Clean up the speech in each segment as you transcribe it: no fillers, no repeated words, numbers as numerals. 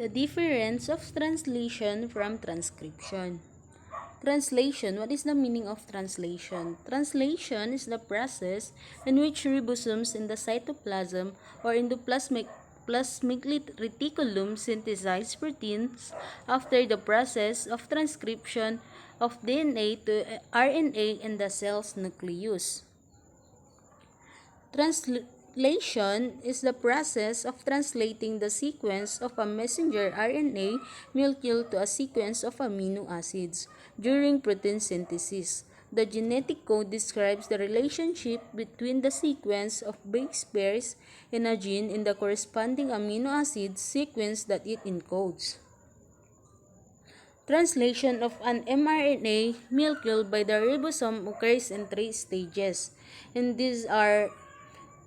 The difference of translation from transcription. Translation. What is the meaning of translation? Translation is the process in which ribosomes in the cytoplasm or endoplasmic reticulum synthesize proteins after the process of transcription of DNA to RNA in the cell's nucleus. Translation is the process of translating the sequence of a messenger RNA molecule to a sequence of amino acids during protein synthesis. The genetic code describes the relationship between the sequence of base pairs in a gene and the corresponding amino acid sequence that it encodes. Translation of an mRNA molecule by the ribosome occurs in 3 stages, and these are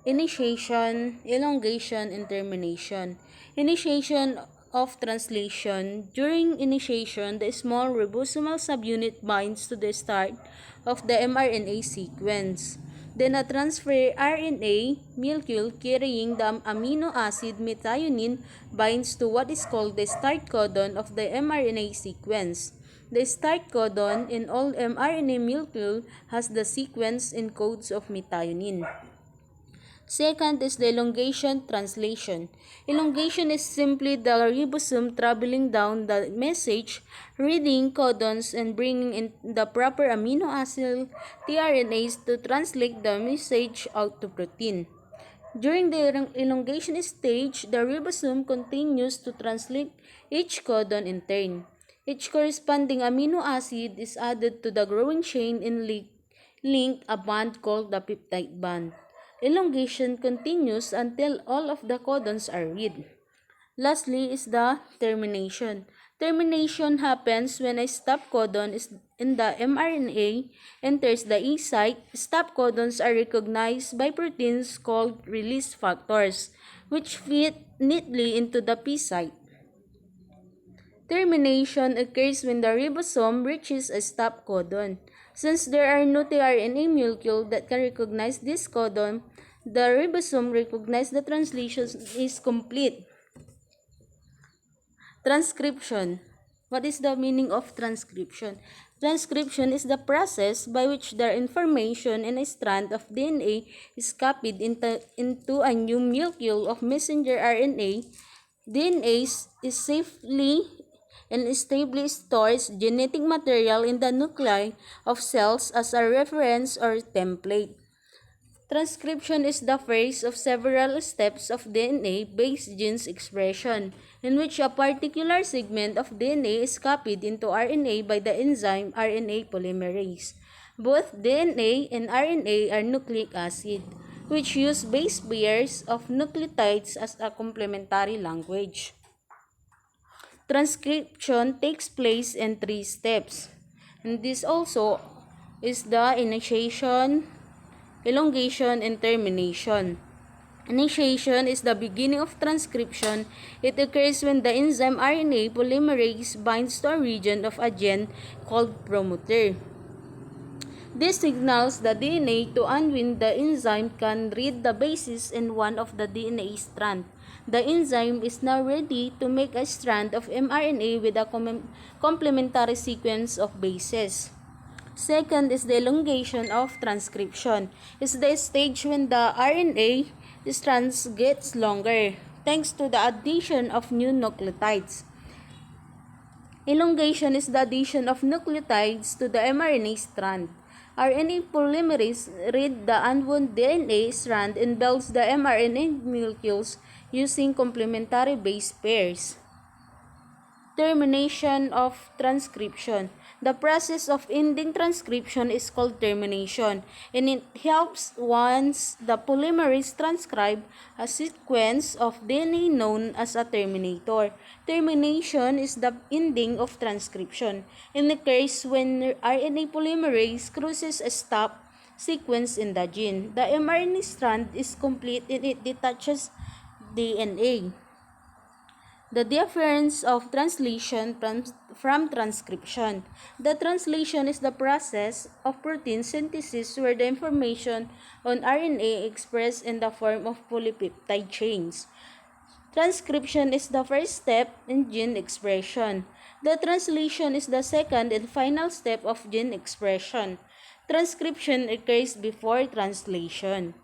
initiation, elongation, and termination. Initiation of translation. During initiation, the small ribosomal subunit binds to the start of the mRNA sequence. Then a transfer RNA molecule carrying the amino acid methionine binds to what is called the start codon of the mRNA sequence. The start codon in all mRNA molecule has the sequence encodes of methionine. Second is the elongation translation. Elongation is simply the ribosome traveling down the message, reading codons and bringing in the proper amino acid tRNAs to translate the message out to protein. During the elongation stage, the ribosome continues to translate each codon in turn. Each corresponding amino acid is added to the growing chain and linked a band called the peptide band. Elongation continues until all of the codons are read. Lastly is the termination. Termination happens when a stop codon is in the mRNA enters the E site. Stop codons are recognized by proteins called release factors, which fit neatly into the P site. Termination occurs when the ribosome reaches a stop codon. Since there are no tRNA molecule that can recognize this codon, the ribosome recognizes the translation is complete. Transcription. What is the meaning of transcription? Transcription is the process by which the information in a strand of DNA is copied into a new molecule of messenger RNA. DNA is safely and stably stores genetic material in the nuclei of cells as a reference or template. Transcription is the first of several steps of DNA-based genes expression, in which a particular segment of DNA is copied into RNA by the enzyme RNA polymerase. Both DNA and RNA are nucleic acid, which use base pairs of nucleotides as a complementary language. Transcription takes place in 3 steps, and this also is the initiation, elongation, and termination. Initiation is the beginning of transcription. It occurs when the enzyme RNA polymerase binds to a region of a gene called promoter. This signals the DNA to unwind. The enzyme can read the bases in one of the DNA strand. The enzyme is now ready to make a strand of mRNA with a complementary sequence of bases. Second is the elongation of transcription. It's the stage when the RNA strands gets longer thanks to the addition of new nucleotides. Elongation is the addition of nucleotides to the mRNA strand. RNA polymerase read the unwound DNA strand and builds the mRNA molecules using complementary base pairs. Termination of transcription. The process of ending transcription is called termination, and it helps once the polymerase transcribe a sequence of DNA known as a terminator. Termination is the ending of transcription and occurs when RNA polymerase crosses a stop sequence in the gene. The mRNA strand is complete and it detaches DNA. The difference of translation from transcription. The translation is the process of protein synthesis where the information on RNA expressed in the form of polypeptide chains. Transcription is the first step in gene expression. The translation is the second and final step of gene expression. Transcription occurs before translation.